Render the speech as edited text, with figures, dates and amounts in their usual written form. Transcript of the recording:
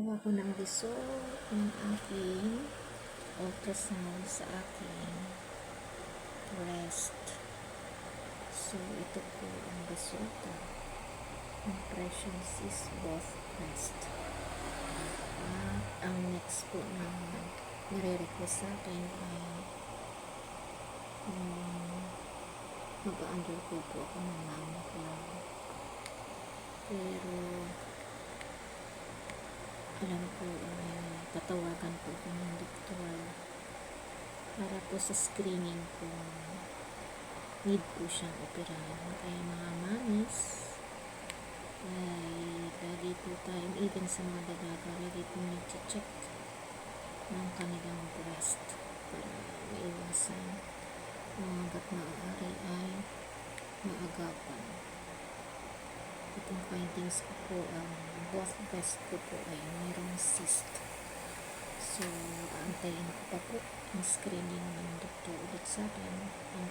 kumuha ko ng result ng aking ultrasound sa aking breast. So, ito po ang resulta. Impressions is both breast. At ang next po na nire-request sa akin ay mag-undergo po ako ng mammogram. Pero alam ko tatawagan po ko ng doktor para po sa screening kung need po siyang operahan. Kaya mga mamis, ay lagi po tayo, even sa mga dalaga, lagi po nag-check ng kanilang breast para maiwasan hanggat maaari ay maagapan. Itong findings ko po, both breast ko po ay mayroong cyst. So, aantayin ko pa po ang screening ng doktor ulit sa akin ang